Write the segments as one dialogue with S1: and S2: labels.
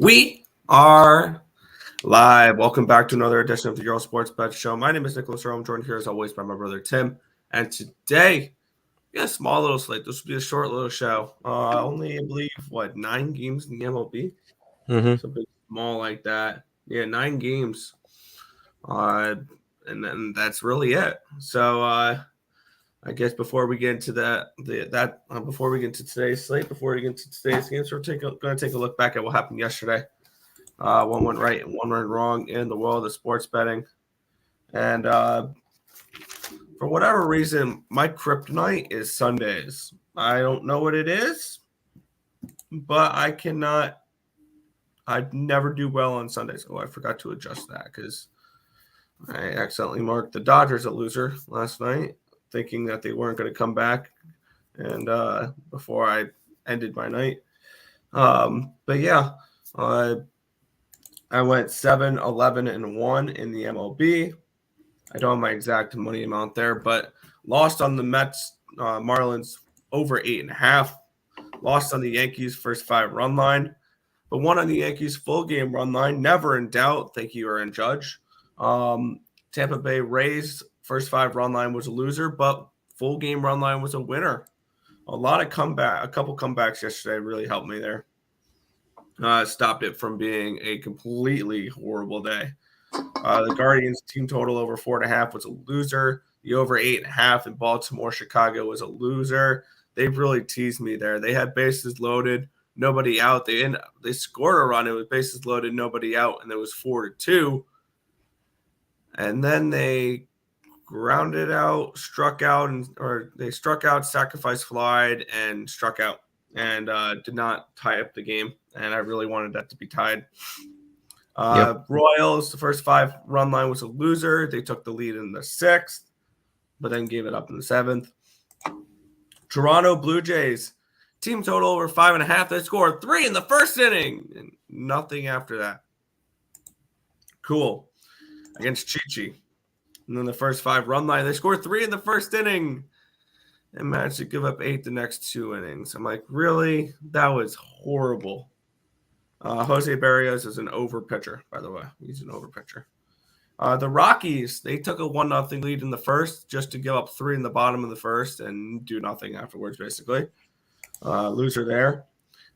S1: We are live. Welcome back to another edition of the Earle Sports Bet Show. My name is Nicholas Earle. I'm joined here as always by my brother Tim. And today, a small little slate. This will be a short little show. Only, I believe, 9 games in the MLB? Something small like that. Yeah, 9 games. And then that's really it. So I guess before we get into before we get into today's slate, before we get into today's games, we're going to take a look back at what happened yesterday. One went right and one went wrong in the world of sports betting. And for whatever reason, my kryptonite is Sundays. I don't know what it is, but I never do well on Sundays. Oh, I forgot to adjust that because I accidentally marked the Dodgers a loser last night, thinking that they weren't going to come back. And before I ended my night. But yeah, I went 7, 11, and 1 in the MLB. I don't have my exact money amount there, but lost on the Mets, Marlins over 8.5. Lost on the Yankees first 5 run line, but won on the Yankees full game run line. Never in doubt. Thank you, Aaron Judge. Tampa Bay Rays first 5 run line was a loser, but full game run line was a winner. A couple comebacks yesterday really helped me there. Stopped it from being a completely horrible day. The Guardians team total over 4.5 was a loser. The over 8.5 in Baltimore, Chicago was a loser. They really teased me there. They had bases loaded, nobody out. They scored a run. It was bases loaded, nobody out, and it was 4-2. And then they grounded out, struck out, sacrifice flied, and struck out, and did not tie up the game. And I really wanted that to be tied. Royals, the first 5 run line was a loser. They took the lead in the 6th, but then gave it up in the 7th. Toronto Blue Jays, team total over 5.5. They scored 3 in the first inning and nothing after that. Cool. Against Chi-Chi. And then the first 5 run line, they scored 3 in the first inning and managed to give up 8 the next 2 innings. I'm like, really? That was horrible. Jose Barrios is an over pitcher, by the way. He's an over pitcher. The Rockies, they took a 1-0 lead in the first just to give up 3 in the bottom of the first and do nothing afterwards, basically. Loser there.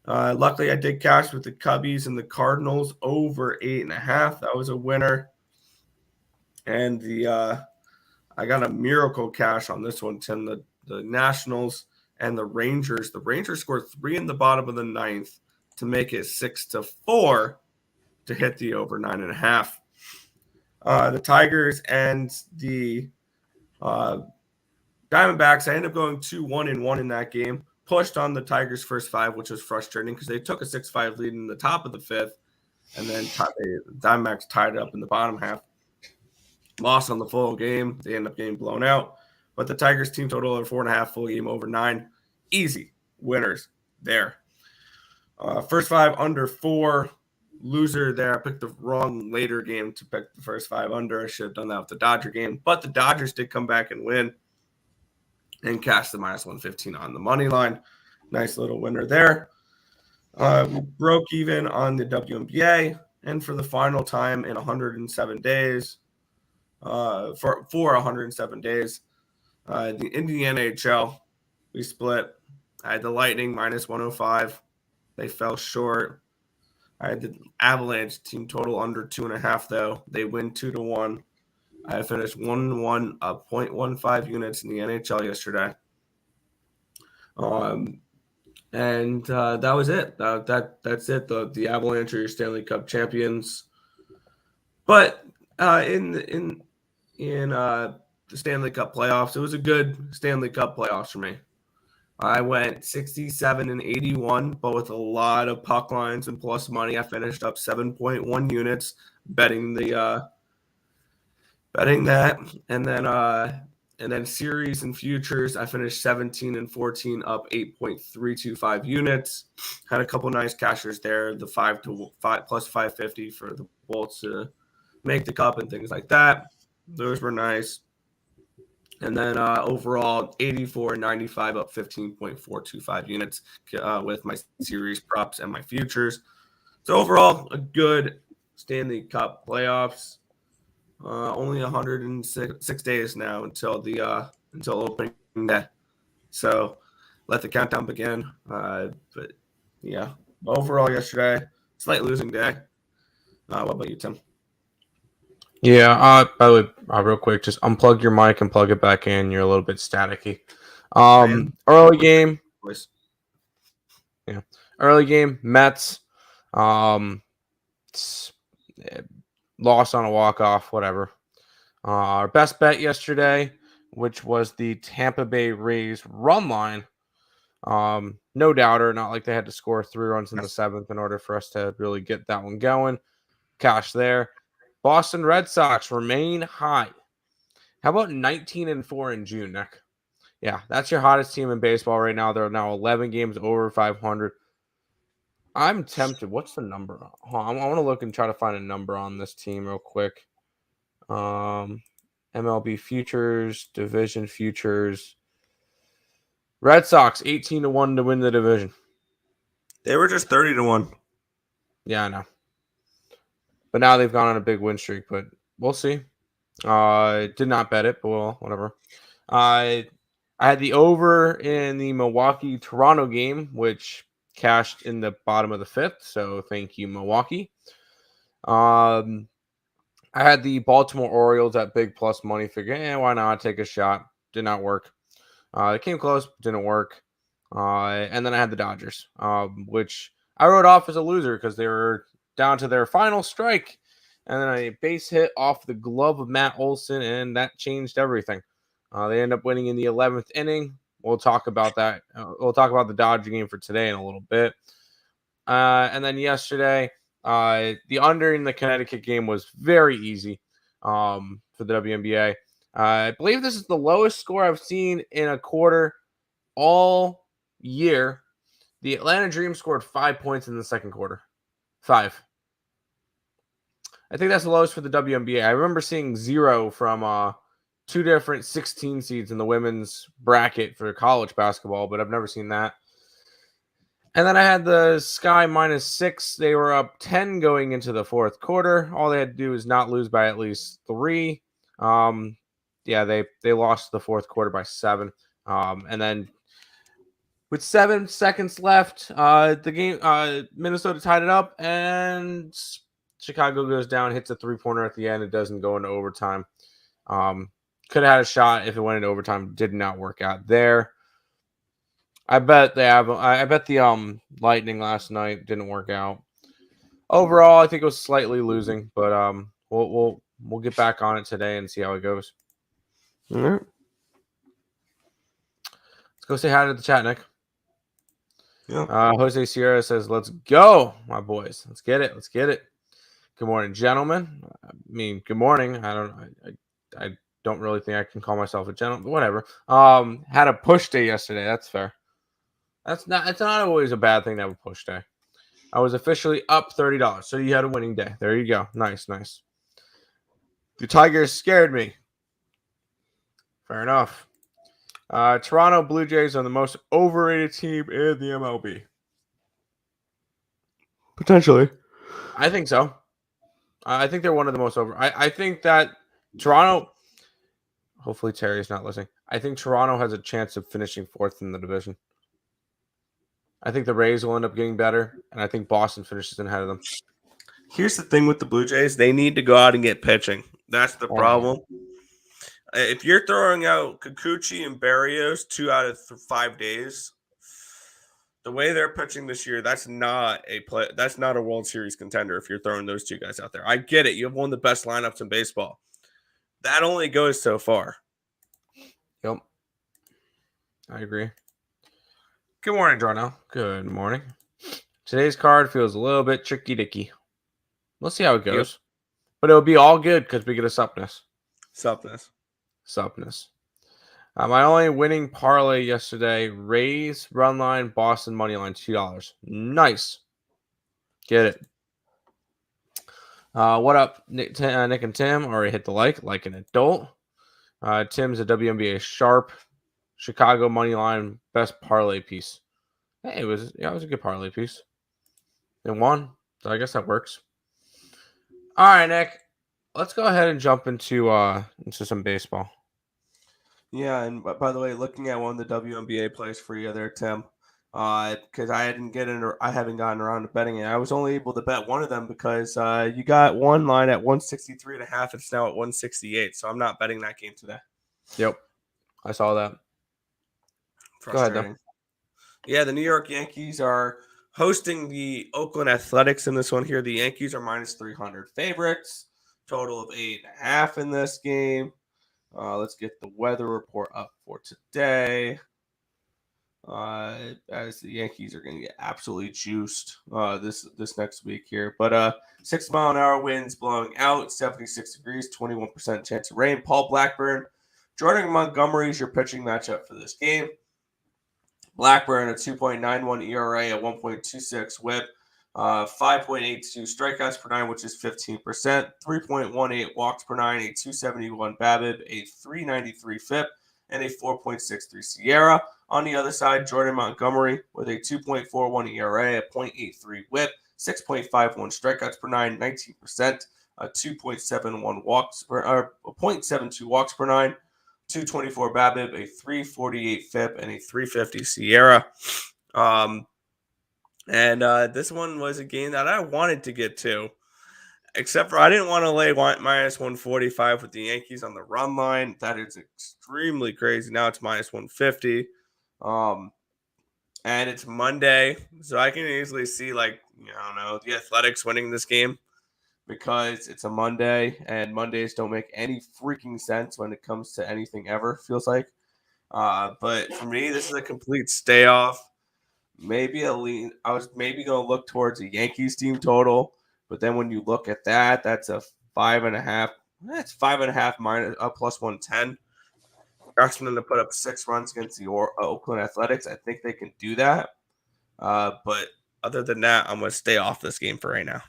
S1: Luckily, I did cash with the Cubbies and the Cardinals over 8.5. That was a winner. And I got a miracle cash on this one, Tim. The Nationals and the Rangers. The Rangers scored 3 in the bottom of the 9th to make it 6-4 to hit the over 9.5. The Tigers and the Diamondbacks, I ended up going 2-1-1 in that game. Pushed on the Tigers' first 5, which was frustrating because they took a 6-5 lead in the top of the 5th, and then the Diamondbacks tied it up in the bottom half. Lost on the full game. They end up getting blown out. But the Tigers team total over 4.5, full game over 9. Easy winners there. First 5 under 4. Loser there. I picked the wrong later game to pick the first 5 under. I should have done that with the Dodger game. But the Dodgers did come back and win and cash the -115 on the money line. Nice little winner there. We broke even on the WNBA. And for the final time in 107 days, for 107 days, in the NHL, we split. I had the Lightning -105. They fell short. I had the Avalanche team total under 2.5, though. They win 2-1. I finished 1-1, 0.15 units in the NHL yesterday. And that was it. That's it. The Avalanche are your Stanley Cup champions. But in the Stanley Cup playoffs, it was a good Stanley Cup playoffs for me. I went 67-81, but with a lot of puck lines and plus money. I finished up 7.1 units betting that, and then series and futures. I finished 17-14, up 8.325 units. Had a couple nice cashers there. The 5 plus 550 for the Bolts to make the cup and things like that. Those were nice. And then overall, 84-95, up 15.425 units with my series props and my futures. So overall, a good Stanley Cup playoffs. Only 106 days now until opening day. So let the countdown begin. But yeah, overall yesterday, slight losing day. What about you, Tim?
S2: Yeah. By the way, real quick, just unplug your mic and plug it back in. You're a little bit staticky. Early game.
S1: Voice.
S2: Yeah. Early game. Mets. Lost on a walk-off. Whatever. Our best bet yesterday, which was the Tampa Bay Rays run line. No doubter. Not like they had to score 3 runs in the 7th in order for us to really get that one going. Cash there. Boston Red Sox remain high. How about 19-4 in June, Nick? Yeah, that's your hottest team in baseball right now. They're now 11 games over 500. I'm tempted. What's the number? I want to look and try to find a number on this team real quick. MLB futures, division futures. Red Sox 18-1 to win the division.
S1: They were just 30-1.
S2: Yeah, I know. But now they've gone on a big win streak, but we'll see. Did not bet it, but well, whatever. I had the over in the Milwaukee-Toronto game, which cashed in the bottom of the 5th. So thank you, Milwaukee. I had the Baltimore Orioles at big plus money. Figure, why not take a shot? Did not work. It came close, didn't work. And then I had the Dodgers, which I wrote off as a loser because they were down to their final strike. And then a base hit off the glove of Matt Olson, and that changed everything. They end up winning in the 11th inning. We'll talk about that. We'll talk about the Dodger game for today in a little bit. And then yesterday, the under in the Connecticut game was very easy for the WNBA. I believe this is the lowest score I've seen in a quarter all year. The Atlanta Dream scored 5 points in the second quarter. 5. I think that's the lowest for the WNBA. I remember seeing 0 from 2 different 16 seeds in the women's bracket for college basketball, but I've never seen that. And then I had the Sky -6. They were up 10 going into the fourth quarter. All they had to do is not lose by at least 3. They lost the fourth quarter by 7. And then with 7 seconds left, the game Minnesota tied it up, and Chicago goes down, hits a 3-pointer at the end. It doesn't go into overtime. Could have had a shot if it went into overtime. Did not work out there. I bet the Lightning last night didn't work out. Overall, I think it was slightly losing, but we'll get back on it today and see how it goes.
S1: All right.
S2: Let's go say hi to the chat, Nick.
S1: Yeah.
S2: Jose Sierra says, "Let's go, my boys. Let's get it. Let's get it." Good morning, gentlemen. I mean, good morning. I don't really think I can call myself a gentleman, but whatever. Had a push day yesterday. That's fair. It's not always a bad thing to have a push day. I was officially up $30. So you had a winning day. There you go. Nice. The Tigers scared me. Fair enough. Toronto Blue Jays are the most overrated team in the MLB.
S1: Potentially.
S2: I think so. I think they're one of the most over. I think that Toronto, hopefully Terry's not listening. I think Toronto has a chance of finishing 4th in the division. I think the Rays will end up getting better, and I think Boston finishes ahead of them.
S1: Here's the thing with the Blue Jays. They need to go out and get pitching. That's the problem. If you're throwing out Kikuchi and Barrios 2 out of 5 days, the way they're pitching this year, that's not a World Series contender if you're throwing those 2 guys out there. I get it. You have one of the best lineups in baseball. That only goes so far.
S2: Yep. I agree. Good morning, Darnell. Good morning. Today's card feels a little bit tricky-dicky. We'll see how it goes. Yep. But it'll be all good because we get a suppness. My only winning parlay yesterday, Rays, run line, Boston, money line, $2. Nice. Get it. What up, Nick and Tim? Already hit the like an adult. Tim's a WNBA sharp. Chicago money line, best parlay piece. Hey, it was a good parlay piece. It won. So I guess that works. All right, Nick. Let's go ahead and jump into some baseball.
S1: Yeah, and by the way, looking at one of the WNBA plays for you there, Tim, because I haven't gotten around to betting it. I was only able to bet one of them because you got one line at 163.5. It's now at 168, so I'm not betting that game today.
S2: Yep, I saw that.
S1: Frustrating.
S2: Go ahead, though.
S1: Yeah, the New York Yankees are hosting the Oakland Athletics in this one here. The Yankees are minus 300 favorites, total of 8.5 in this game. Let's get the weather report up for today. As the Yankees are going to get absolutely juiced this next week here. But 6-mile-an-hour winds blowing out, 76 degrees, 21% chance of rain. Paul Blackburn, Jordan Montgomery is your pitching matchup for this game. Blackburn, a 2.91 ERA, a 1.26 whip, 5.82 strikeouts per nine, which is 15%, 3.18 walks per nine, a 271 BABIP, a 393 FIP, and a 4.63 Sierra. On the other side, Jordan Montgomery with a 2.41 ERA, a 0.83 whip, 6.51 strikeouts per nine, 19%, a 2.71 walks per, or 0.72 walks per nine, 224 BABIP, a 348 FIP, and a 350 Sierra. This one was a game that I wanted to get to, except for I didn't want to lay minus 145 with the Yankees on the run line. That is extremely crazy. Now it's minus 150. And it's Monday, so I can easily see, I don't know, the Athletics winning this game because it's a Monday, and Mondays don't make any freaking sense when it comes to anything ever, feels like. But for me, this is a complete stay off. Maybe a lean. I was maybe going to look towards a Yankees team total, but then when you look at that, that's a 5.5. That's 5.5 minus plus 110. Asking them to put up 6 runs against the Oakland Athletics. I think they can do that. But other than that, I'm going to stay off this game for right now.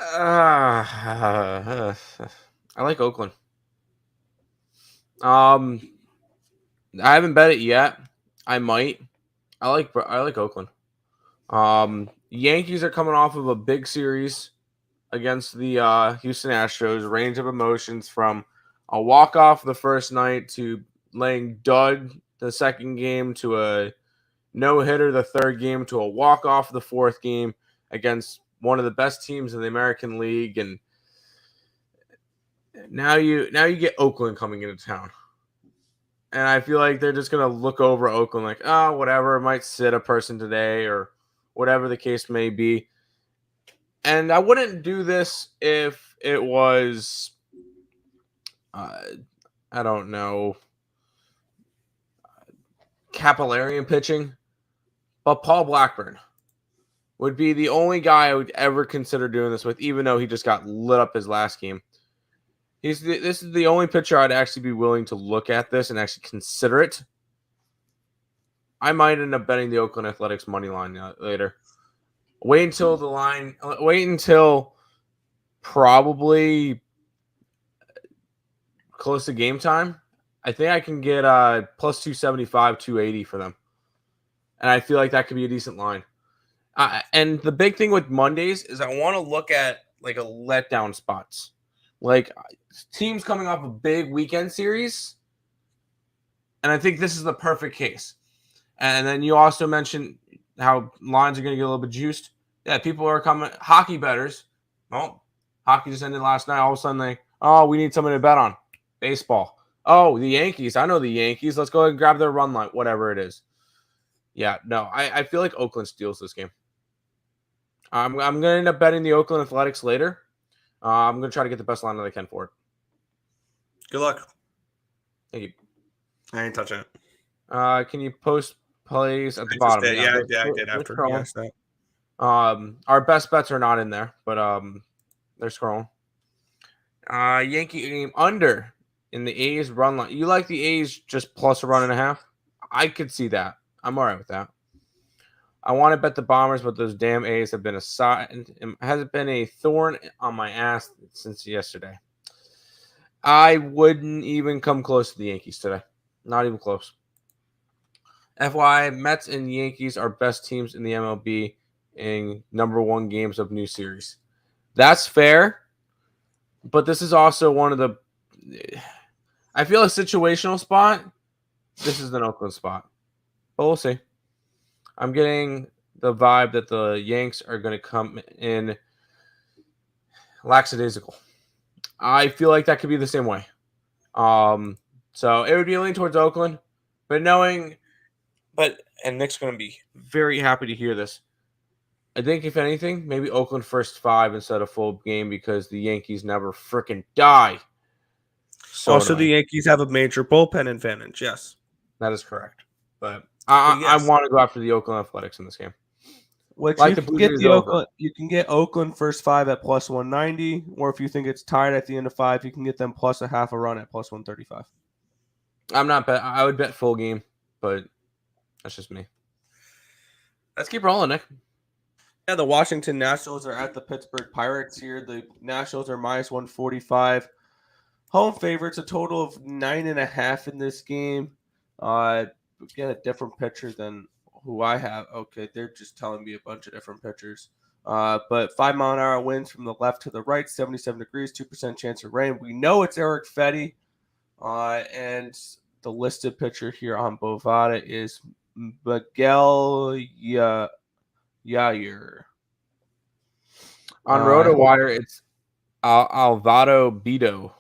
S2: I like Oakland. I haven't bet it yet. I might. I like Oakland. Yankees are coming off of a big series against the Houston Astros. Range of emotions from a walk-off the first night to laying dud the second game to a no-hitter the third game to a walk-off the fourth game against one of the best teams in the American League. And now you get Oakland coming into town. And I feel like they're just going to look over Oakland like, oh, whatever, it might sit a person today or whatever the case may be. And I wouldn't do this if it was, I don't know, Capillarian pitching. But Paul Blackburn would be the only guy I would ever consider doing this with, even though he just got lit up his last game. This is the only pitcher I'd actually be willing to look at this and actually consider it. I might end up betting the Oakland Athletics money line later. Wait until probably close to game time. I think I can get plus 275, 280 for them. And I feel like that could be a decent line. And the big thing with Mondays is I want to look at like a letdown spots. Like teams coming off a big weekend series. And I think this is the perfect case. And then you also mentioned how lines are going to get a little bit juiced. Yeah, people are coming. Hockey bettors. Well, hockey just ended last night. All of a sudden, we need something to bet on. Baseball. Oh, the Yankees. I know the Yankees. Let's go ahead and grab their run line, whatever it is. Yeah, no, I feel like Oakland steals this game. I'm going to end up betting the Oakland Athletics later. I'm going to try to get the best line that I can for it.
S1: Good luck.
S2: Thank you.
S1: I ain't touching it.
S2: Can you post plays at the bottom?
S1: Yeah, I did after. Yes,
S2: our best bets are not in there, but they're scrolling. Yankee game under in the A's run line. You like the A's just plus a run and a half? I could see that. I'm all right with that. I want to bet the Bombers, but those damn A's have been a thorn on my ass since yesterday. I wouldn't even come close to the Yankees today. Not even close. FYI, Mets and Yankees are best teams in the MLB in number 1 games of new series. That's fair, but this is also one of the. I feel a situational spot. This is an Oakland spot, but we'll see. I'm getting the vibe that the Yanks are going to come in lackadaisical. I feel like that could be the same way. So it would be leaning towards Oakland, but and Nick's going to be very happy to hear this. I think if anything, maybe Oakland first 5 instead of full game because the Yankees never freaking die. So
S1: also, the Yankees have a major bullpen advantage. Yes,
S2: that is correct. But I want to go after the Oakland Athletics in this game.
S1: Which like you can get Oakland first 5 at plus 190, or if you think it's tied at the end of 5, you can get them plus a half a run at plus 135.
S2: I would bet full game, but that's just me. Let's keep rolling, Nick.
S1: Yeah, the Washington Nationals are at the Pittsburgh Pirates here. The Nationals are minus 145. Home favorites, a total of 9.5 in this game. Again, a different pitcher than who I have. Okay, they're just telling me a bunch of different pitchers. But 5-mile-an-hour winds from the left to the right, 77 degrees, 2% chance of rain. We know it's Eric Fetty. And the listed pitcher here on Bovada is Miguel Yair.
S2: On RotoWire, it's Alvaro Bido.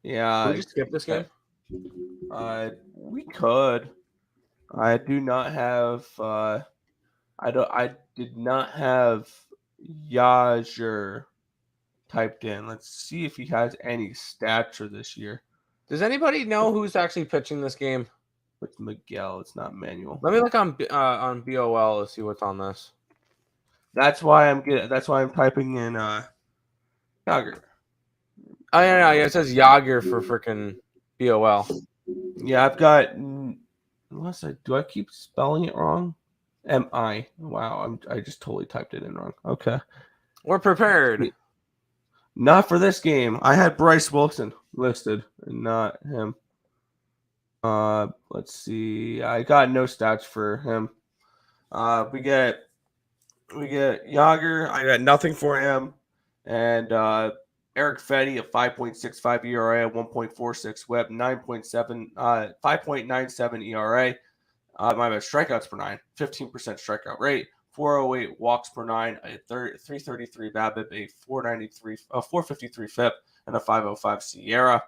S1: Yeah.
S2: Can we just skip this game?
S1: We could. I do not have. I did not have Yair typed in. Let's see if he has any stats for this year.
S2: Does anybody know who's actually pitching this game?
S1: It's Miguel. It's not Manuel.
S2: Let me look on BOL to see what's on this.
S1: That's why I'm typing in Yager.
S2: Oh yeah, it says Yager for freaking BOL.
S1: Yeah, I've got. Do I keep spelling it wrong? M-I. Wow, I just totally typed it in wrong. Okay.
S2: We're prepared.
S1: Not for this game. I had Bryce Wilson listed and not him. Let's see. I got no stats for him. We get Yager. I got nothing for him. And Eric Fetty, a 5.65 ERA, a 1.46 WHIP, 5.97 ERA. My strikeouts per 9, 15% strikeout rate, 408 walks per 9, a 333 BABIP, a 453 FIP, and a 505 SIERA.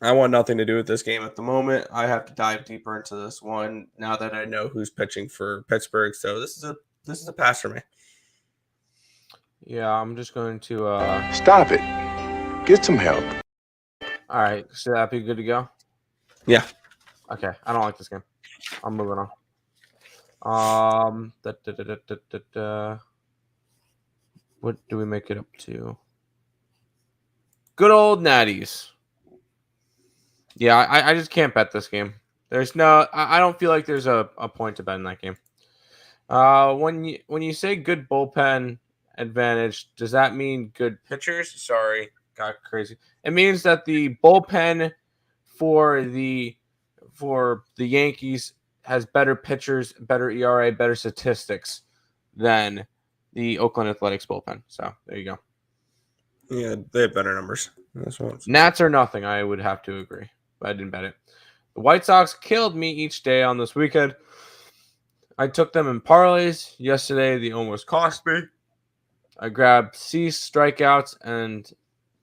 S1: I want nothing to do with this game at the moment. I have to dive deeper into this one now that I know who's pitching for Pittsburgh. So this is a pass for me.
S2: Yeah, I'm just going to
S3: stop it. Get some help.
S2: All right, so that be good to go?
S1: Yeah.
S2: Okay, I don't like this game. I'm moving on. What do we make it up to? Good old Natties. Yeah, I just can't bet this game. There's no. I don't feel like there's a point to bet in that game. When you say good bullpen advantage, does that mean good pitchers? Sorry, got crazy. It means that the bullpen for the Yankees has better pitchers, better ERA, better statistics than the Oakland Athletics bullpen. So there you go.
S1: Yeah, they have better numbers.
S2: Nats are nothing. I would have to agree, but I didn't bet it. The White Sox killed me each day on this weekend. I took them in parlays. Yesterday, they almost cost me. I grabbed Cease strikeouts, and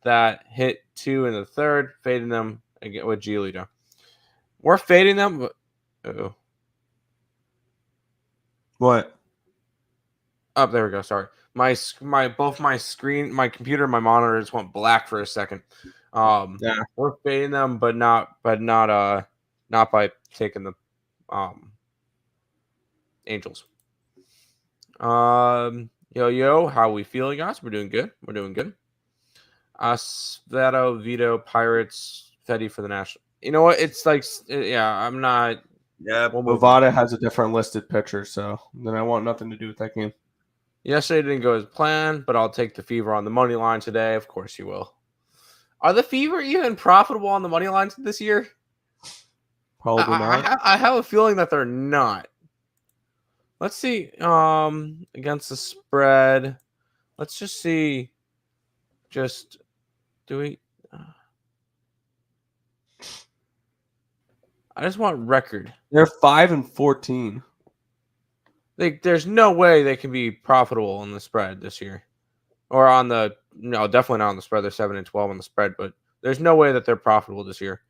S2: that hit 2 in the third, fading them again with Giolito. We're fading them. Uh-oh.
S1: What?
S2: Oh, there we go. Sorry. Both my screen, my computer, and my monitor just went black for a second.
S1: Yeah.
S2: We're fading them, but not by taking the Angels. Yo, how we feeling, guys? We're doing good. Sveto, Vito, Pirates, Fetty for the National. You know what? It's like, yeah, I'm not.
S1: Yeah, Bovada has a different listed pitcher, so then I want nothing to do with that game.
S2: Yesterday didn't go as planned, but I'll take the Fever on the money line today. Of course you will. Are the Fever even profitable on the money lines this year?
S1: Probably not.
S2: I have a feeling that they're not. Let's see. Against the spread. Let's just see. Just do we? I just want record.
S1: They're 5-14.
S2: There's no way they can be profitable on the spread this year, or on the definitely not on the spread. They're 7-12 on the spread, but there's no way that they're profitable this year.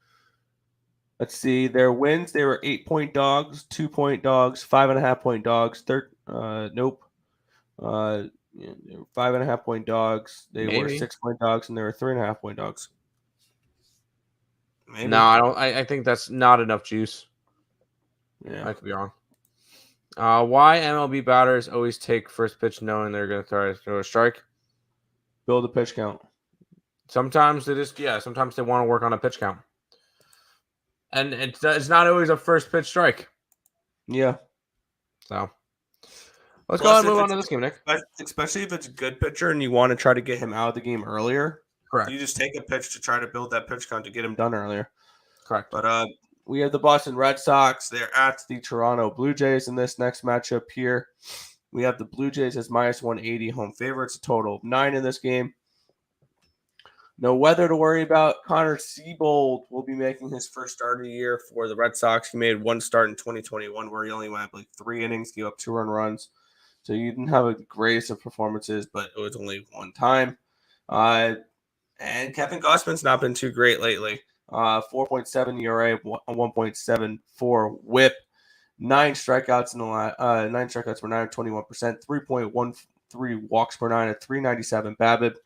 S1: Let's see their wins. They were 8-point dogs, 2-point dogs, 5.5-point dogs. Nope. They were 5.5-point dogs. They were 6-point dogs, and they were 3.5-point dogs.
S2: Maybe. No, I don't. I think that's not enough juice.
S1: Yeah,
S2: I could be wrong. Why MLB batters always take first pitch knowing they're going to throw a strike?
S1: Build a pitch count.
S2: Sometimes sometimes they want to work on a pitch count. And it's not always a first pitch strike.
S1: Yeah.
S2: So let's go ahead and move on to this game, Nick.
S1: Especially if it's a good pitcher and you want to try to get him out of the game earlier.
S2: Correct.
S1: You just take a pitch to try to build that pitch count to get him done earlier.
S2: Correct.
S1: But we have the Boston Red Sox. They're at the Toronto Blue Jays in this next matchup here. We have the Blue Jays as -180 home favorites, a total of 9 in this game. No weather to worry about. Connor Siebold will be making his first start of the year for the Red Sox. He made one start in 2021 where he only went like 3 innings, gave up 2 run runs. So you didn't have a greatest of performances, but it was only one time. And Kevin Gausman's not been too great lately. 4.7 ERA, 1.74 WHIP, 9 strikeouts in the 9 strikeouts per 9, 21%, 3.13 walks per 9, a 397 BABIP,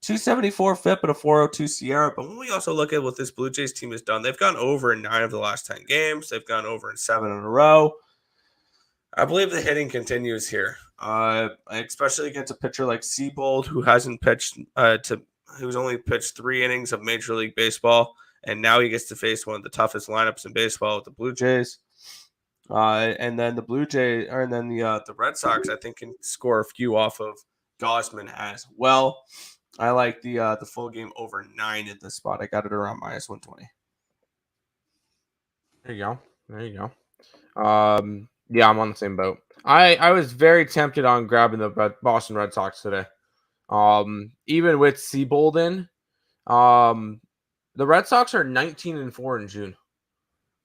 S1: 274 FIP, and a 402 SIERA. But when we also look at what this Blue Jays team has done, they've gone over in 9 of the last 10 games. They've gone over in 7 in a row. I believe the hitting continues here, especially against a pitcher like Siebold, who hasn't pitched who's only pitched 3 innings of Major League Baseball, and now he gets to face one of the toughest lineups in baseball with the Blue Jays. And then the the Red Sox, I think, can score a few off of Gausman as well. I like the full game over 9 at this spot. I got it around -120.
S2: There you go. Yeah, I'm on the same boat. I was very tempted on grabbing the Boston Red Sox today. Even with Siebold in, the Red Sox are 19-4 in June.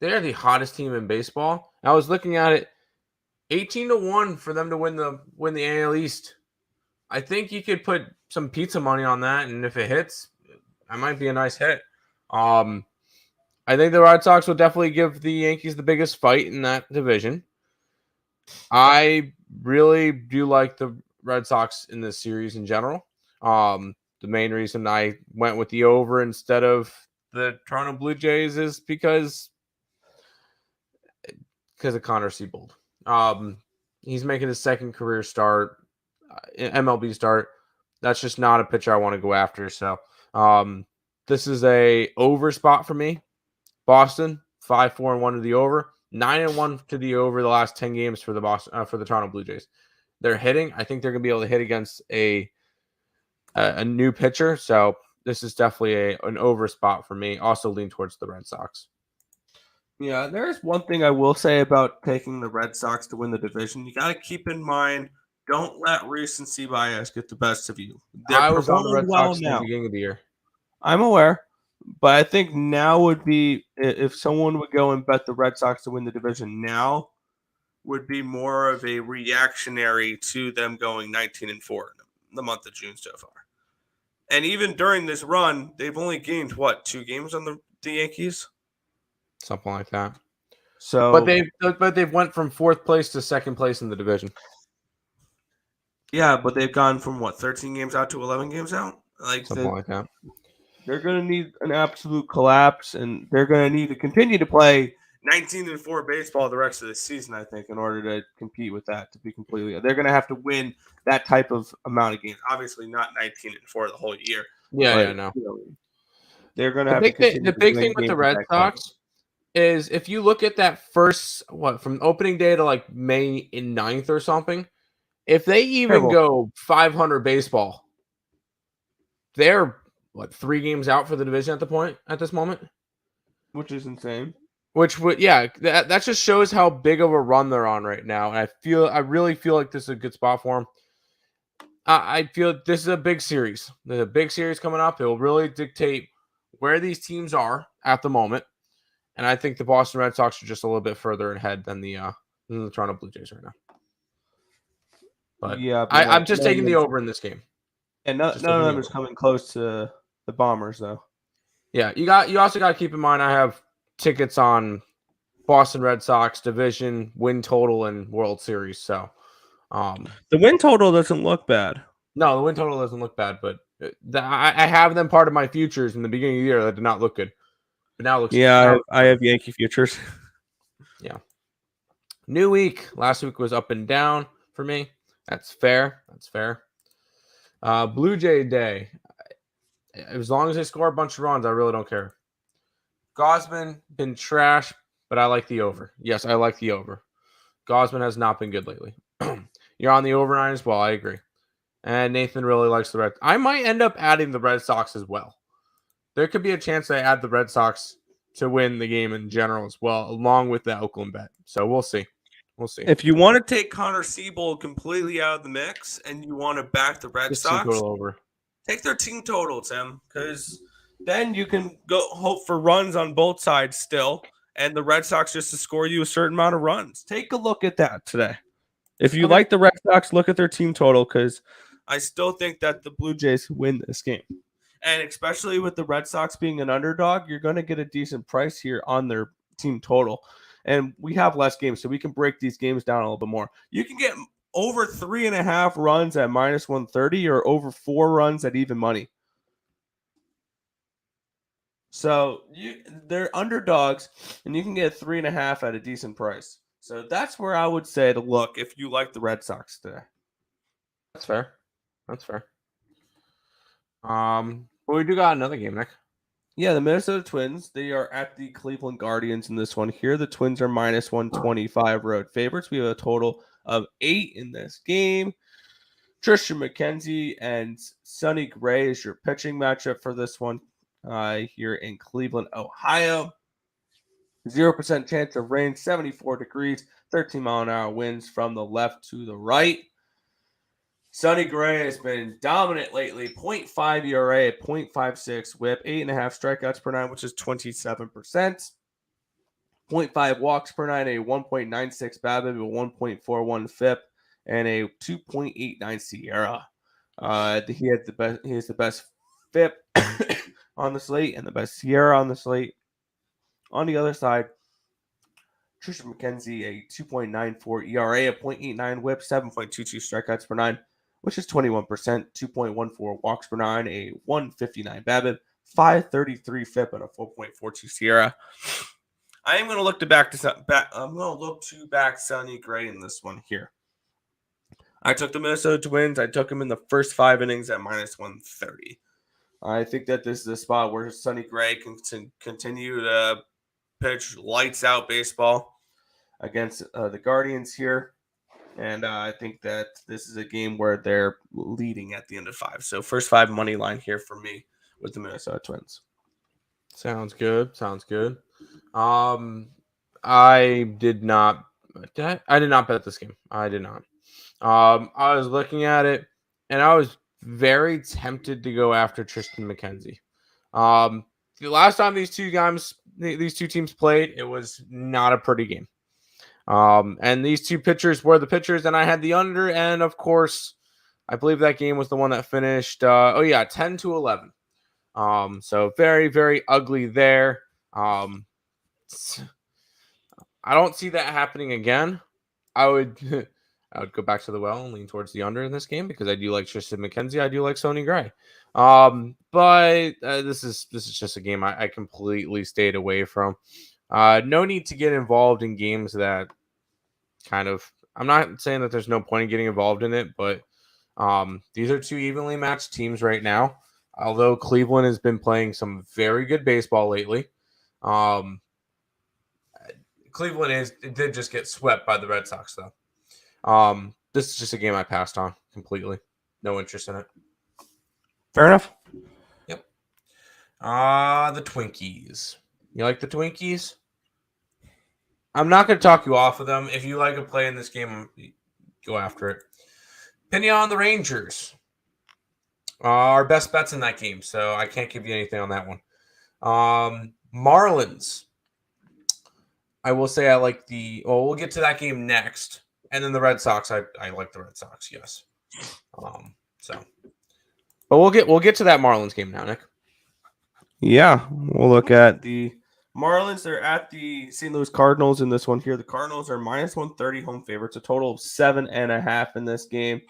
S2: They are the hottest team in baseball. I was looking at it, 18-1 for them to win the AL East. I think you could put some pizza money on that, and if it hits, that might be a nice hit. I think the Red Sox will definitely give the Yankees the biggest fight in that division. I really do like the Red Sox in this series in general. The main reason I went with the over instead of the Toronto Blue Jays is because of Connor Siebold. He's making his second career start, MLB start. That's just not a pitcher I want to go after. So this is a over spot for me. Boston 5-4-1 to the over, 9-1 to the over the last 10 games for the Toronto Blue Jays. They're hitting. I think they're going to be able to hit against a new pitcher. So this is definitely an over spot for me. Also lean towards the Red Sox.
S1: Yeah, there's one thing I will say about taking the Red Sox to win the division. You got to keep in mind, don't let recency bias get the best of you.
S2: I was on the Red Sox at the beginning of the year.
S1: I'm aware, but I think now would be, if someone would go and bet the Red Sox to win the division now, would be more of a reactionary to them going 19-4 in the month of June so far. And even during this run, they've only gained 2 games on the Yankees?
S2: Something like that.
S1: So,
S2: but they've went from 4th place to 2nd place in the division.
S1: Yeah, but they've gone from 13 games out to 11 games out?
S2: Something like that.
S1: They're going to need an absolute collapse, and they're going to need to continue to play 19-4 baseball the rest of the season, I think, in order to compete with that, to be completely. They're going to have to win that type of amount of games. Obviously not 19-4 the whole year.
S2: Yeah, no.
S1: They're going to have to continue
S2: the big thing with the Red Sox is if you look at that first, from opening day to like May 9th or something, if they even go 500 baseball, they're 3 games out for the division at this moment,
S1: which is insane.
S2: Which would, yeah, that just shows how big of a run they're on right now. And I really feel like this is a good spot for them. I feel this is a big series. There's a big series coming up. It will really dictate where these teams are at the moment. And I think the Boston Red Sox are just a little bit further ahead than the Toronto Blue Jays right now. But
S1: yeah,
S2: I'm just taking the over in this game.
S1: And none of them is coming close to the Bombers, though.
S2: Yeah, you also got to keep in mind I have tickets on Boston Red Sox division, win total, and World Series. So
S1: the win total doesn't look bad.
S2: No, the win total doesn't look bad, but I have them part of my futures in the beginning of the year that did not look good. But now it looks
S1: good. I have Yankee futures.
S2: Yeah. New week. Last week was up and down for me. That's fair. Blue Jay Day. As long as they score a bunch of runs, I really don't care. Gosman been trash, but I like the over. Yes, I like the over. Gosman has not been good lately. You're on the over 9 as well. I agree. And Nathan really likes the Red. I might end up adding the Red Sox as well. There could be a chance I add the Red Sox to win the game in general as well, along with the Oakland bet. So we'll see.
S1: If you want to take Connor Siebold completely out of the mix and you want to back the Red Sox,
S2: over.
S1: Take their team total, Tim, because then you can go hope for runs on both sides still, and the Red Sox just to score you a certain amount of runs. Take a look at that today. If you like the Red Sox, look at their team total, because I still think that the Blue Jays win this game. And especially with the Red Sox being an underdog, you're going to get a decent price here on their team total. And we have less games, so we can break these games down a little bit more. You can get over 3.5 runs at minus 130 or over 4 runs at even money. So they're underdogs, and you can get 3.5 at a decent price. So that's where I would say to look if you like the Red Sox today.
S2: That's fair. But we do got another game, Nick.
S1: Yeah, the Minnesota Twins, they are at the Cleveland Guardians in this one. Here, the Twins are minus 125 road favorites. We have a total of 8 in this game. Tristan McKenzie and Sonny Gray is your pitching matchup for this one here in Cleveland, Ohio. 0% chance of rain, 74 degrees, 13-mile-an-hour winds from the left to the right. Sonny Gray has been dominant lately. 0.5 ERA, 0.56 whip, 8.5 strikeouts per 9, which is 27%. 0.5 walks per 9, a 1.96 BABIP, a 1.41 FIP, and a 2.89 Sierra. He has the best FIP on the slate and the best Sierra on the slate. On the other side, Tristan McKenzie, a 2.94 ERA, a 0.89 whip, 7.22 strikeouts per 9, which is 21%, 2.14 walks per 9, a 159 BABIP, 533 FIP, and a 4.42 Sierra. I am going to look to back Sonny Gray in this one here. I took the Minnesota Twins. I took him in the first 5 innings at minus 130. I think that this is a spot where Sonny Gray can continue to pitch lights out baseball against the Guardians here. And I think that this is a game where they're leading at the end of 5. So first 5 money line here for me with the Minnesota Twins.
S2: Sounds good. I did not bet this game. I did not. I was looking at it, and I was very tempted to go after Tristan McKenzie. The last time these two teams played, it was not a pretty game. And these two pitchers were the pitchers, and I had the under, and of course, I believe that game was the one that finished 10-11. So very, very ugly there. I don't see that happening again. I would go back to the well and lean towards the under in this game because I do like Tristan McKenzie. I do like Sonny Gray. But this is just a game I completely stayed away from. No need to get involved in games that I'm not saying that there's no point in getting involved in it, but these are two evenly matched teams right now. Although Cleveland has been playing some very good baseball lately. Cleveland did just get swept by the Red Sox, though. This is just a game I passed on completely. No interest in it.
S1: Fair enough.
S2: Yep. The Twinkies. You like the Twinkies? I'm not going to talk you off of them. If you like a play in this game, go after it. Opinion on the Rangers. Our best bets in that game, so I can't give you anything on that one. Marlins. I will say I like we'll get to that game next. And then the Red Sox, I like the Red Sox, yes. But we'll get to that Marlins game now, Nick.
S1: Yeah, we'll look at the Marlins. They're at the St. Louis Cardinals in this one here. The Cardinals are minus 130 home favorites, a total of 7.5 in this game.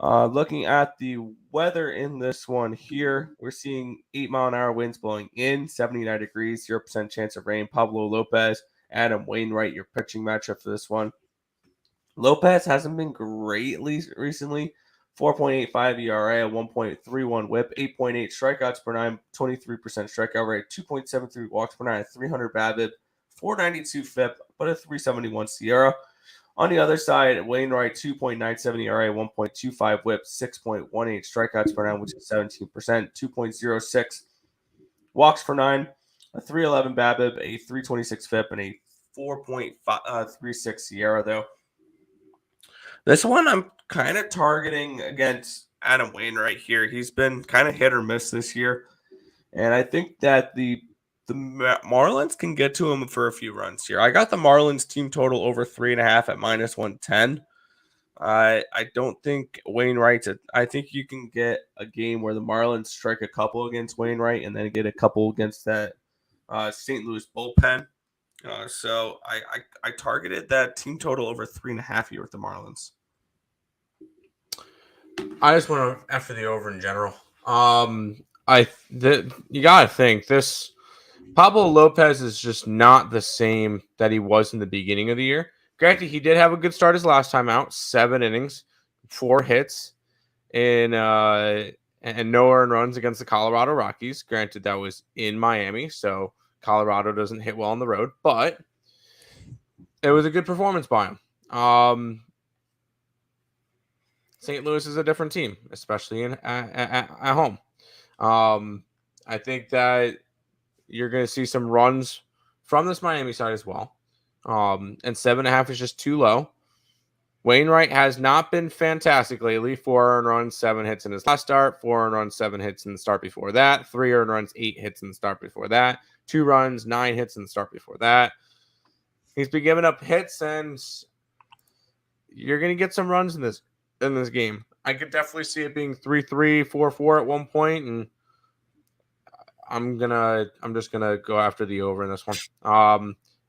S1: Looking at the weather in this one here, we're seeing 8-mile-an-hour winds blowing in, 79 degrees, 0% chance of rain. Pablo Lopez, Adam Wainwright, your pitching matchup for this one. Lopez hasn't been great recently. 4.85 ERA, a 1.31 whip, 8.8 strikeouts per nine, 23% strikeout rate, 2.73 walks per nine, 300 BABIP, 492 FIP, but a 371 SIERA. On the other side, Wainwright, 2.97 ERA, 1.25 whip, 6.18 strikeouts per nine, which is 17%, 2.06 walks per nine, a 311 BABIP, a 326 FIP, and a 4.36 SIERA, though. This one I'm kind of targeting against Adam Wainwright here. He's been kind of hit or miss this year. And I think that the Marlins can get to him for a few runs here. I got the Marlins team total over 3.5 at minus 110. I don't think Wainwright's I think you can get a game where the Marlins strike a couple against Wainwright and then get a couple against that St. Louis bullpen. So I targeted that team total over 3.5 here with the Marlins.
S2: I just want to after the over in general. You gotta think this Pablo Lopez is just not the same that he was in the beginning of the year. Granted, he did have a good start his last time out, 7 innings, 4 hits, and no earned runs against the Colorado Rockies. Granted, that was in Miami, so Colorado doesn't hit well on the road, but it was a good performance by him. St. Louis is a different team, especially at home. I think that you're going to see some runs from this Miami side as well. And 7.5 is just too low. Wainwright has not been fantastic lately. 4 earned runs, 7 hits in his last start. 4 earned runs, 7 hits in the start before that. 3 earned runs, 8 hits in the start before that. 2 runs, 9 hits in the start before that. He's been giving up hits, and you're going to get some runs in this game. I could definitely see it being 3-3, 4-4 at one point, and I'm just gonna go after the over in this one.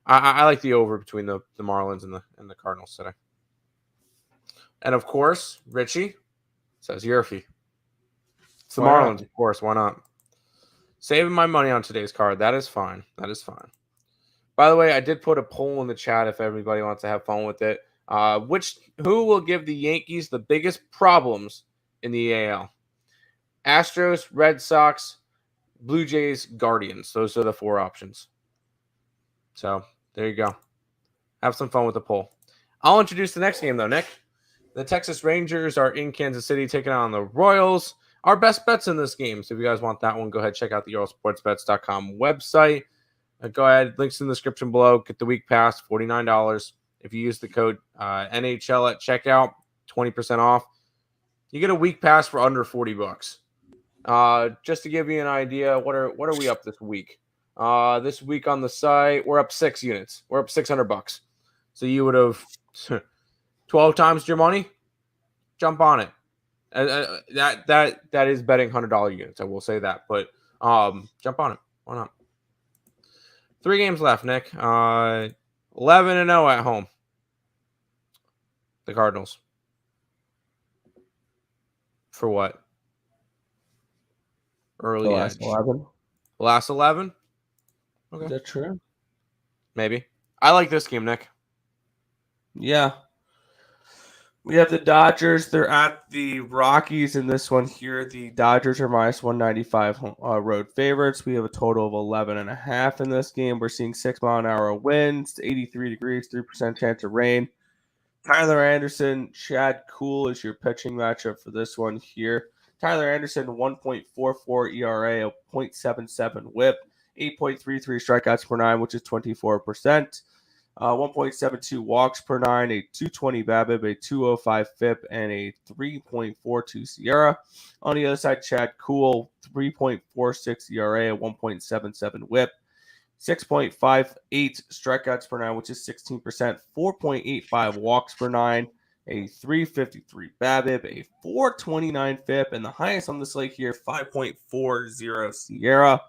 S2: I like the over between the Marlins and the Cardinals today. And of course, Richie says Yerfie. It's the Marlins, of course. Why not? Saving my money on today's card. That is fine. By the way, I did put a poll in the chat if everybody wants to have fun with it. Who will give the Yankees the biggest problems in the AL? Astros, Red Sox, Blue Jays, Guardians. Those are the 4 options. So there you go. Have some fun with the poll. I'll introduce the next game though, Nick. The Texas Rangers are in Kansas City taking on the Royals. Our best bets in this game. So if you guys want that one, go ahead, check out the EarleSportsBets.com website. Go ahead, links in the description below. Get the week pass, $49. If you use the code NHL at checkout, 20% off. You get a week pass for under $40. Just to give you an idea, what are we up this week? This week on the site, we're up 6 units. We're up $600. So you would have 12 times your money. Jump on it. That is betting $100 units. I will say that, but jump on it. Why not? 3 games left, Nick. 11-0 at home. The Cardinals. For what? Early
S1: last
S2: edge.
S1: 11.
S2: Last 11? Okay.
S1: Is that true?
S2: Maybe. I like this game, Nick.
S1: Yeah. We have the Dodgers. They're at the Rockies in this one here. The Dodgers are minus 195 road favorites. We have a total of 11.5 in this game. We're seeing 6-mile-an-hour winds, 83 degrees, 3% chance of rain. Tyler Anderson, Chad Kuhl is your pitching matchup for this one here. Tyler Anderson, 1.44 ERA, a 0.77 whip, 8.33 strikeouts per nine, which is 24%. 1.72 walks per nine, a 220 BABIP, a 205 FIP, and a 3.42 Sierra. On the other side, Chad Kuhl, 3.46 ERA, a 1.77 WHIP, 6.58 strikeouts per nine, which is 16%, 4.85 walks per nine, a 353 BABIP, a 429 FIP, and the highest on the slate here, 5.40 Sierra.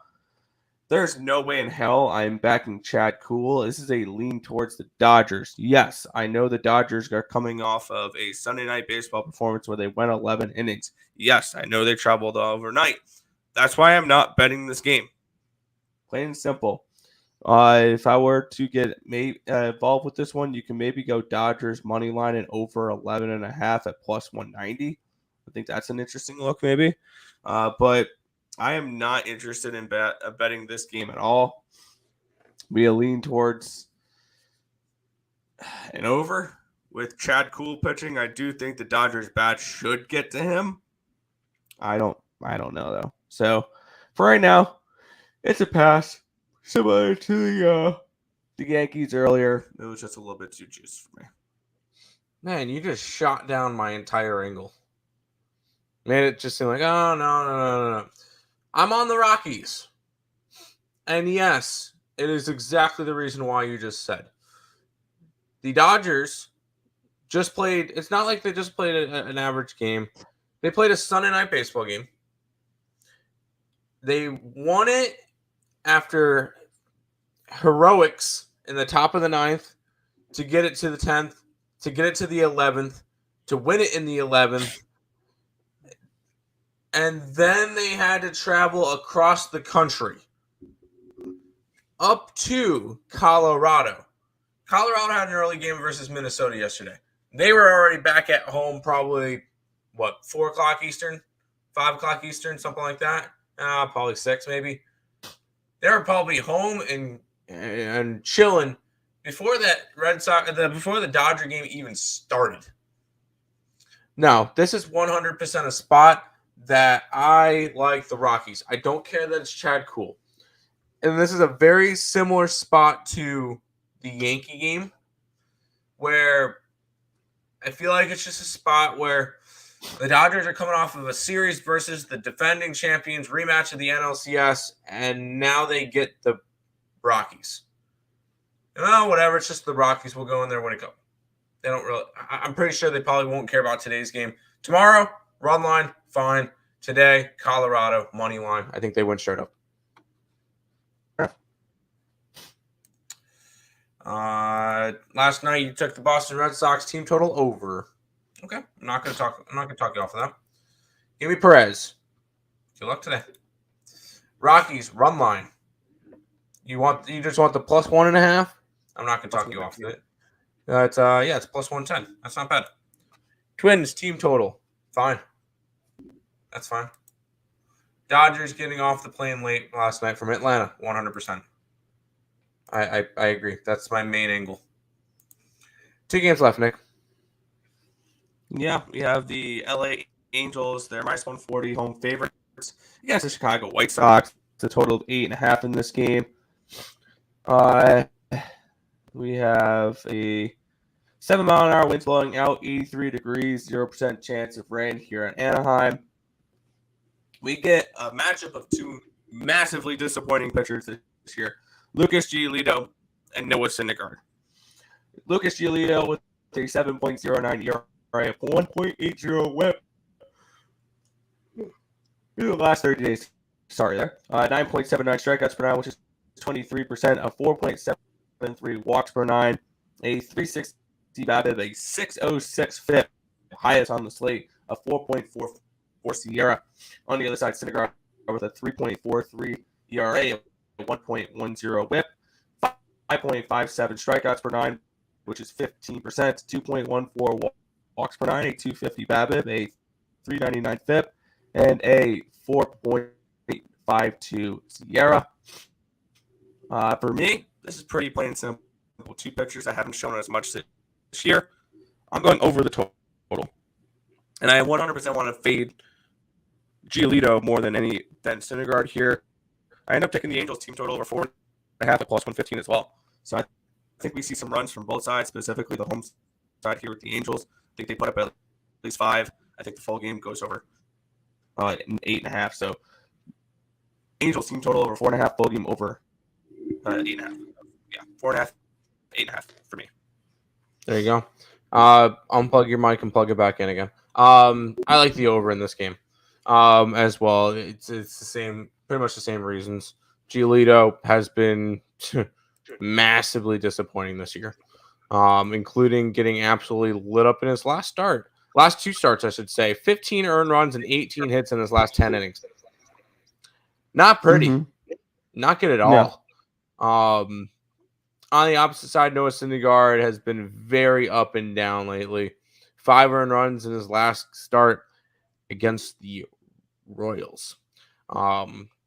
S1: There's no way in hell I'm backing Chad Kuhl. This is a lean towards the Dodgers. Yes, I know the Dodgers are coming off of a Sunday night baseball performance where they went 11 innings. Yes, I know they traveled overnight. That's why I'm not betting this game. Plain and simple. If I were to get involved with this one, you can maybe go Dodgers money line and over 11.5 at plus 190. I think that's an interesting look, maybe. But I am not interested in betting this game at all. We lean towards an over with Chad Kuhl pitching. I do think the Dodgers bat should get to him. I don't know though. So for right now, it's a pass. Similar to the Yankees earlier. It was just a little bit too juicy for me.
S2: Man, you just shot down my entire angle. Made it just seem like, oh, no. I'm on the Rockies. And yes, it is exactly the reason why you just said. The Dodgers just played, it's not like they just played an average game. They played a Sunday night baseball game. They won it after heroics in the top of the ninth to get it to the 10th, to get it to the 11th, to win it in the 11th. And then they had to travel across the country up to Colorado. Colorado had an early game versus Minnesota yesterday. They were already back at home probably, 4 o'clock Eastern, 5 o'clock Eastern, something like that. Probably 6 maybe. They were probably home and chilling before before the Dodger game even started. No, this is 100% a spot that I like the Rockies. I don't care that it's Chad Kuhl. And this is a very similar spot to the Yankee game where I feel like it's just a spot where the Dodgers are coming off of a series versus the defending champions rematch of the NLCS, and now they get the Rockies. Oh, whatever. It's just the Rockies will go in there when it goes. They don't really. I'm pretty sure they probably won't care about today's game. Tomorrow, run line, fine. Today, Colorado, money line. I think they win straight up. Last night you took the Boston Red Sox team total over. Okay, I'm not gonna talk you off of that. Give me Perez. Good luck today. Rockies run line. You just want the plus 1.5? I'm not gonna talk you off of it. It's plus 110. That's not bad. Twins team total. Fine. That's fine. Dodgers getting off the plane late last night from Atlanta. 100%. I agree. That's my main angle. 2 games left, Nick.
S1: Yeah, we have the LA Angels. They're minus 140 home favorites against the Chicago White Sox. It's a total of 8.5 in this game. We have a 7-mile-an-hour winds blowing out, 83 degrees, 0% chance of rain here in Anaheim. We get a matchup of 2 massively disappointing pitchers this year, Lucas Giolito and Noah Syndergaard. Lucas Giolito with a 7.09 ERA, 1.80 WHIP in the last 30 days. Sorry there. 9.79 strikeouts per nine, which is 23%, a 4.73 walks per nine, a 360 BABIP, a 606 FIP, highest on the slate, a 4.44 Sierra. On the other side, Syndergaard with a 3.43 ERA, a 1.10 WHIP, 5.57 strikeouts per nine, which is 15%, 2.14 walks per nine, a 250 BABIP, a 399 FIP, and a 4.52 Sierra. For me, this is pretty plain and simple. 2 pitchers that haven't shown as much this year. I'm going over the total. And I 100% want to fade Giolito more than Syndergaard here. I end up taking the Angels team total over 4.5 at plus 115 as well. So I think we see some runs from both sides, specifically the home side here with the Angels. I think they put up at least 5. I think the full game goes over 8.5. So Angels team total over 4.5, full game over 8.5. Yeah, 4.5, 8.5 for me.
S2: There you go. Unplug your mic and plug it back in again. I like the over in this game as well. It's the same, pretty much the same reasons. Giolito has been massively disappointing this year, including getting absolutely lit up in his last 2 starts, I should say. 15 earned runs and 18 hits in his last 10 innings. Not pretty. Not good at all. On the opposite side, Noah Syndergaard has been very up and down lately. 5 earned runs in his last start against the Royals.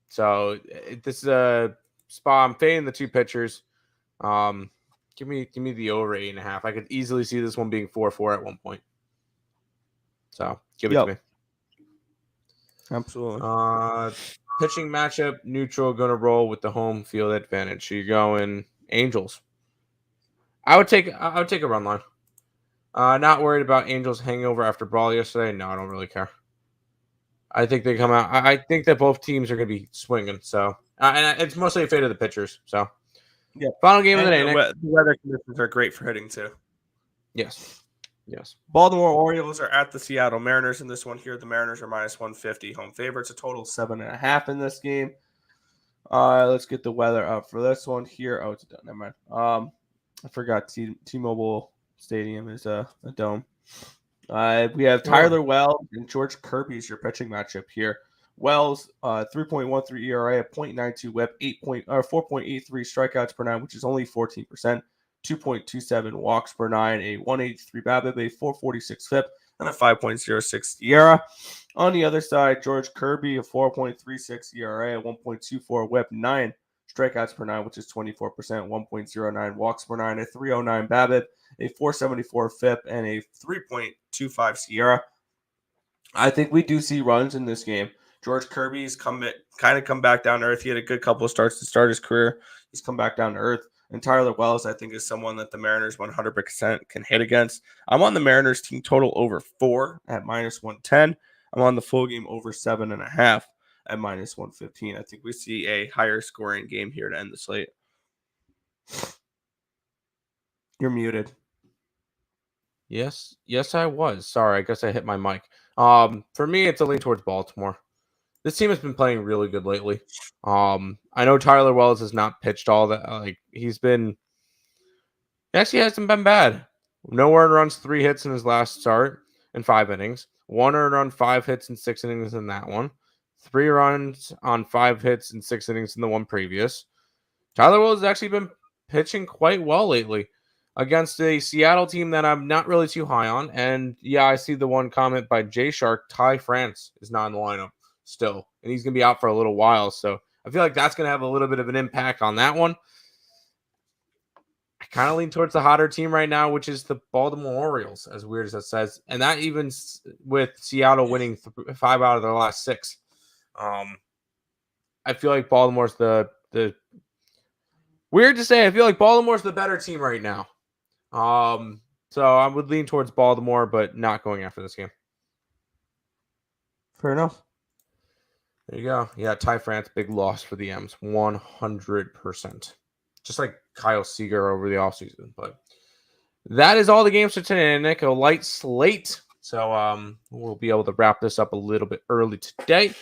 S2: So this is a spot. I'm fading the 2 pitchers. Give me the over 8.5. I could easily see this one being 4-4 at one point. So give it to me.
S1: Absolutely.
S2: Pitching matchup, neutral, gonna roll with the home field advantage. So you're going Angels. I would take a run line. Not worried about Angels hangover after brawl yesterday. No, I don't really care. I think they come out. I think that both teams are going to be swinging. So, and it's mostly a fate of the pitchers. So,
S1: yeah.
S2: Final game of the day.
S1: The weather conditions are great for hitting too.
S2: Yes.
S1: Baltimore Orioles are at the Seattle Mariners in this one here. The Mariners are -150 home favorites. A total 7.5 in this game. Let's get the weather up for this one here. Oh, it's done. Never mind. I forgot T-Mobile Stadium is a dome. We have Tyler Wells and George Kirby is your pitching matchup here. Wells, 3.13 ERA, a .92 WHIP, 4.83 strikeouts per 9, which is only 14%, 2.27 walks per 9, a 183 BABIP, a 446 FIP, and a 5.06 ERA. On the other side, George Kirby, a 4.36 ERA, a 1.24 WHIP, 9 strikeouts per 9, which is 24%, 1.09 walks per 9, a 309 BABIP, a 474 FIP, and a 3.25 SIERA. I think we do see runs in this game. George Kirby's come back down to earth. He had a good couple of starts to start his career. He's come back down to earth. And Tyler Wells, I think, is someone that the Mariners 100% can hit against. I'm on the Mariners team total over 4 at -110. I'm on the full game over 7.5 at -115. I think we see a higher scoring game here to end the slate. You're muted.
S2: Yes, I was. Sorry, I guess I hit my mic. For me, it's a lean towards Baltimore. This team has been playing really good lately. I know Tyler Wells has not pitched all that. He actually hasn't been bad. No earned runs, 3 hits in his last start in 5 innings. 1 earned run, 5 hits in 6 innings in that one. 3 runs on 5 hits in 6 innings in the one previous. Tyler Wells has actually been pitching quite well lately against a Seattle team that I'm not really too high on. And yeah, I see the one comment by Jay Shark. Ty France is not in the lineup still, and he's going to be out for a little while. So I feel like that's going to have a little bit of an impact on that one. I kind of lean towards the hotter team right now, which is the Baltimore Orioles, as weird as that says. And that even with Seattle winning 5 out of their last 6. I feel like Baltimore's the weird to say. I feel like Baltimore's the better team right now. So I would lean towards Baltimore, but not going after this game.
S1: Fair enough.
S2: There you go. Yeah, Ty France, big loss for the M's, 100%. Just like Kyle Seager over the offseason. But that is all the games for today, Nick. A light slate. So we'll be able to wrap this up a little bit early today.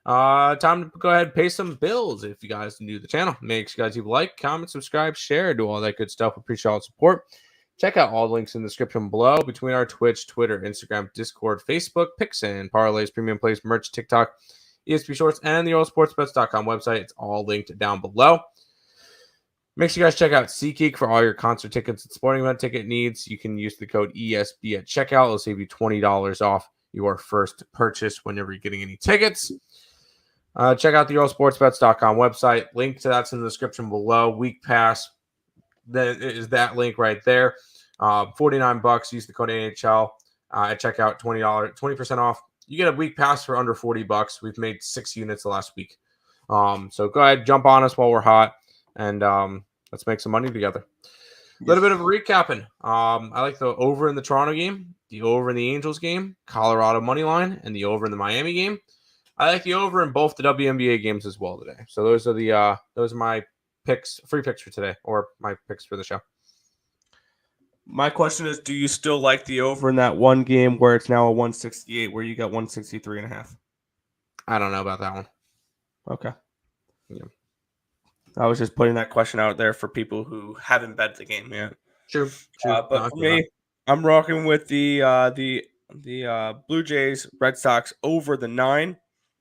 S2: Time to go ahead and pay some bills. If you guys are new to the channel, make sure you guys leave a like, comment, subscribe, share, do all that good stuff. Appreciate all the support. Check out all the links in the description below between our Twitch, Twitter, Instagram, Discord, Facebook, Picks and Parleys, Premium Plays, merch, TikTok, ESP Shorts, and the OldSportsBets.com website. It's all linked down below. Make sure you guys check out SeatGeek for all your concert tickets and sporting event ticket needs. You can use the code ESB at checkout. It'll save you $20 off your first purchase whenever you're getting any tickets. Check out the OldSportsBets.com website. Link to that's in the description below. Week Pass, that is that link right there. $49. Use the code NHL at checkout. $20, 20% off. You get a week pass for under $40. We've made 6 units the last week. So go ahead, jump on us while we're hot, and let's make some money together. little bit of recapping. I like the over in the Toronto game, the over in the Angels game, Colorado money line, and the over in the Miami game. I like the over in both the WNBA games as well today. So those are my picks, free picks for today, or my picks for the show.
S1: My question is, do you still like the over in that one game where it's now a 168, where you got 163.5?
S2: I don't know about that one.
S1: Okay.
S2: Yeah.
S1: I was just putting that question out there for people who haven't bet the game yet.
S2: True.
S1: But for me, I'm rocking with the Blue Jays Red Sox over the 9.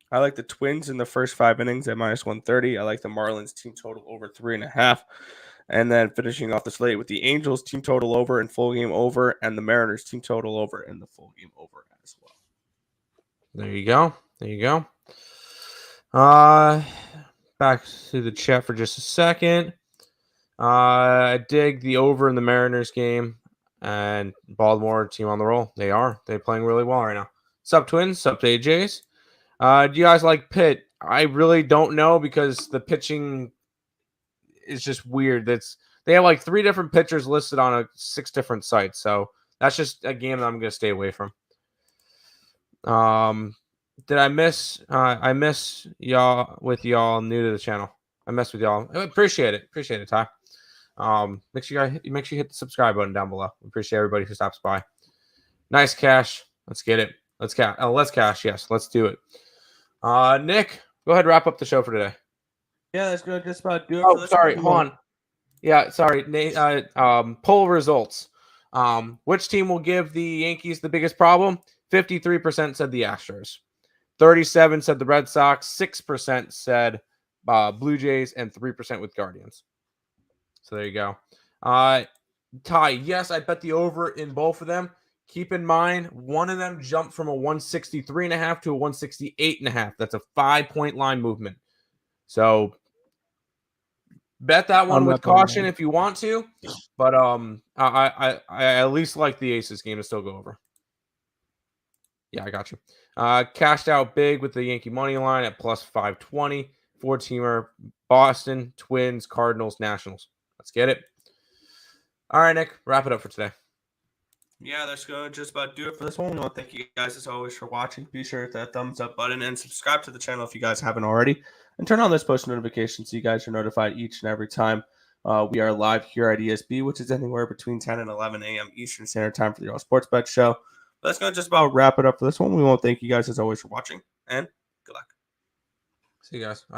S1: I like the Twins in the first 5 innings at -130. I like the Marlins team total over 3.5. And then finishing off the slate with the Angels team total over and full game over, and the Mariners team total over and the full game over as well.
S2: There you go. Back to the chat for just a second. I dig the over in the Mariners game, and Baltimore team on the roll. They're playing really well right now. Sup, Twins? Sup, AJs? Do you guys like Pitt? I really don't know because the pitching is just weird. They have like 3 different pitchers listed on 6 different sites, so that's just a game that I'm going to stay away from. Did I miss? I miss y'all new to the channel. I mess with y'all. I appreciate it, Ty. Make sure you hit the subscribe button down below. Appreciate everybody who stops by. Nice cash. Let's get it. Let's cash. Yes, let's do it. Nick, go ahead and wrap up the show for today.
S1: Yeah, that's good. Just about do it.
S2: Oh, sorry. Hold on. Yeah, sorry. Poll results. Which team will give the Yankees the biggest problem? 53% said the Astros. 37% said the Red Sox. 6% said Blue Jays, and 3% with Guardians. So there you go. Ty, yes, I bet the over in both of them. Keep in mind, one of them jumped from a 163.5 to a 168.5. That's a 5-point line movement. So bet that one with caution if you want to. But I at least like the Aces game to still go over. Yeah, I got you. Cashed out big with the Yankee money line at plus 520. 4-teamer, Boston, Twins, Cardinals, Nationals. Let's get it. All right, Nick, wrap it up for today.
S1: Yeah, that's going to just about do it for this one. I want to thank you guys, as always, for watching. Be sure to hit that thumbs up button and subscribe to the channel if you guys haven't already. And turn on those post notifications so you guys are notified each and every time we are live here at ESB, which is anywhere between 10 and 11 a.m. Eastern Standard Time for the All Sports Bet Show. But that's going to just about wrap it up for this one. We want to thank you guys, as always, for watching, and good luck.
S2: See you guys.